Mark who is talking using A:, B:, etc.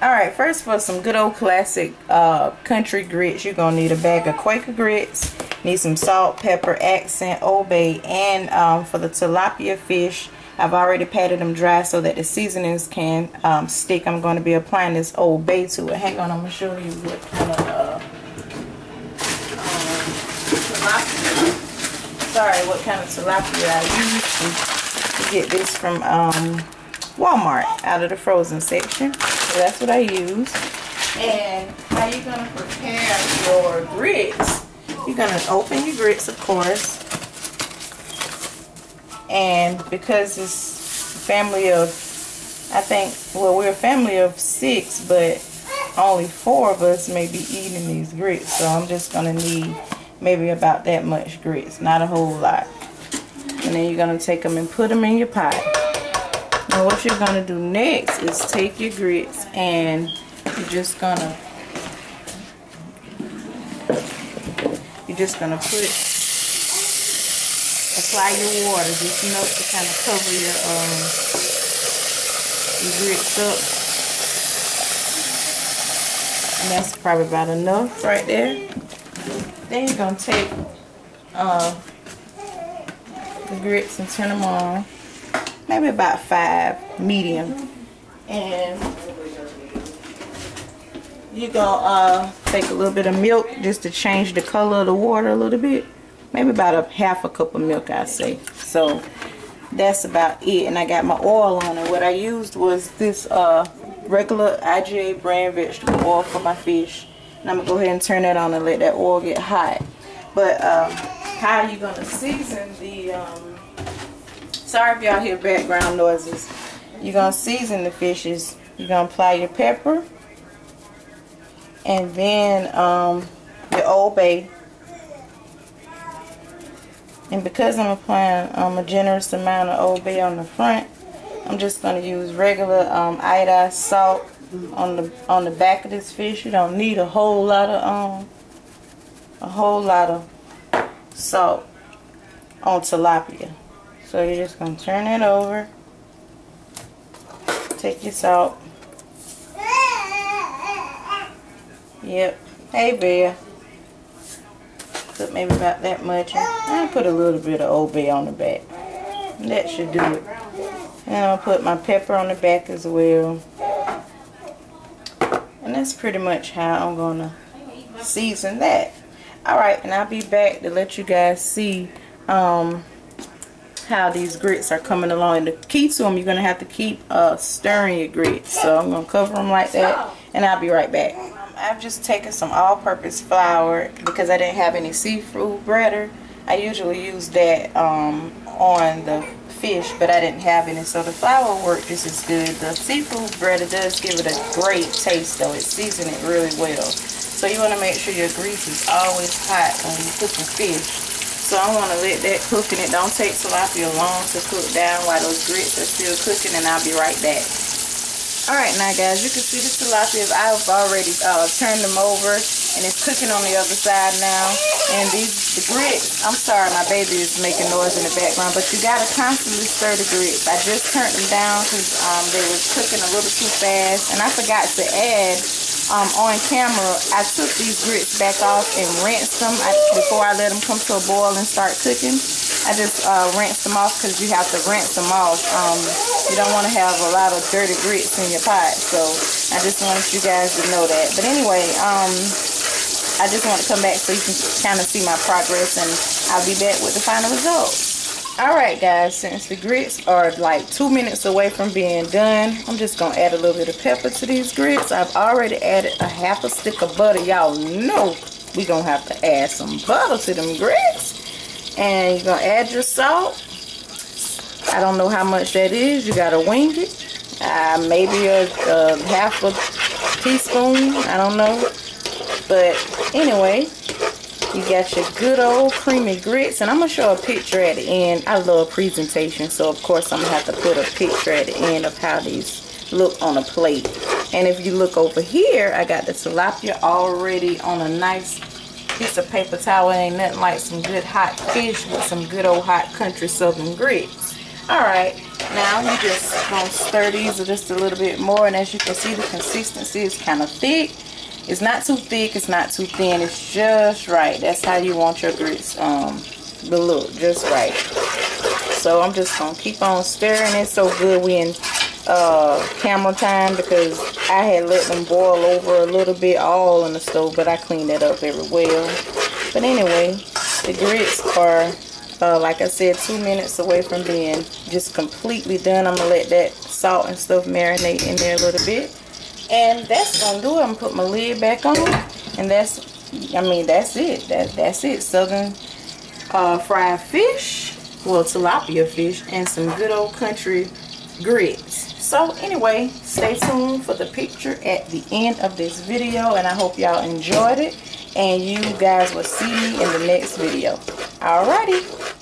A: Alright, first for some good old classic country grits, you're going to need a bag of Quaker grits. Need some salt, pepper, accent, Old Bay, and for the tilapia fish, I've already patted them dry so that the seasonings can stick. I'm going to be applying this Old Bay to it. Hang on, I'm going to show you what kind of tilapia. Sorry, what kind of tilapia I use to get this from Walmart out of the frozen section. So that's what I use. And how you're going to prepare your grits, you're going to open your grits, of course. And because it's a family of, I think, well, we're a family of 6, but only 4 of us may be eating these grits. So I'm just going to need maybe about that much grits, not a whole lot. And then you're going to take them and put them in your pot. Now what you're going to do next is take your grits and you're just going to put, apply your water just enough to kind of cover your grits up. And that's probably about enough right there. Then you're going to take the grits and turn them on. Maybe about 5, medium. And you're going to take a little bit of milk just to change the color of the water a little bit. Maybe about a half a cup of milk, I'd say. So that's about it. And I got my oil on it. What I used was this regular IGA brand vegetable oil for my fish. And I'm going to go ahead and turn that on and let that oil get hot. But how are you going to season the... sorry if y'all hear background noises. You're going to season the fishes. You're going to apply your pepper. And then your Old Bay. And because I'm applying a generous amount of Old Bay on the front, I'm just going to use regular iodized salt on the back of this fish. You don't need a whole lot of salt on tilapia. So you're just going to turn it over. Take your salt. Yep. Hey, bear. Put maybe about that much. I'll put a little bit of Old Bay on the back. That should do it. And I'll put my pepper on the back as well. And that's pretty much how I'm going to season that. Alright, and I'll be back to let you guys see how these grits are coming along. And the key to them, you're going to have to keep stirring your grits. So I'm going to cover them like that, and I'll be right back. I've just taken some all-purpose flour because I didn't have any seafood breader. I usually use that on the fish, but I didn't have any, so the flour worked just as good. The seafood breader does give it a great taste though. It seasons it really well. So you want to make sure your grease is always hot when you cook your fish. So I want to let that cook, and it don't take tilapia long to cook down while those grits are still cooking, and I'll be right back. Alright, now guys, you can see the tilapia. I've already turned them over, and it's cooking on the other side now. And the grits, I'm sorry, my baby is making noise in the background, but you gotta constantly stir the grits. I just turned them down because they were cooking a little too fast, and I forgot to add on camera. I took these grits back off and rinsed them before I let them come to a boil and start cooking. I just rinsed them off because you have to rinse them off. You don't want to have a lot of dirty grits in your pot, so I just wanted you guys to know that. But anyway, I just want to come back so you can kind of see my progress, and I'll be back with the final result. Alright guys, since the grits are like 2 minutes away from being done, I'm just going to add a little bit of pepper to these grits. I've already added a half a stick of butter. Y'all know we're going to have to add some butter to them grits. And you're going to add your salt. I don't know how much that is. You got to wing it. Maybe a half a teaspoon. I don't know. But anyway, you got your good old creamy grits, and I'm going to show a picture at the end. I love presentation, so of course I'm going to have to put a picture at the end of how these look on a plate. And if you look over here, I got the tilapia already on a nice piece of paper towel. It ain't nothing like some good hot fish with some good old hot country southern grits. Alright, Now you just gonna stir these just a little bit more, and as you can see, the consistency is kind of thick. It's not too thick, it's not too thin, it's just right. That's how you want your grits to look, just right. So I'm just gonna keep on stirring. It's so good we in camera time, because I had let them boil over a little bit all in the stove, but I cleaned that up very well. But anyway, the grits are like I said, 2 minutes away from being just completely done. I'm gonna let that salt and stuff marinate in there a little bit, and that's gonna do it. I'm gonna put my lid back on, and that's it. That's it. Southern fried fish, well, tilapia fish, and some good old country grits. So anyway, stay tuned for the picture at the end of this video, and I hope y'all enjoyed it, and you guys will see me in the next video. Alrighty.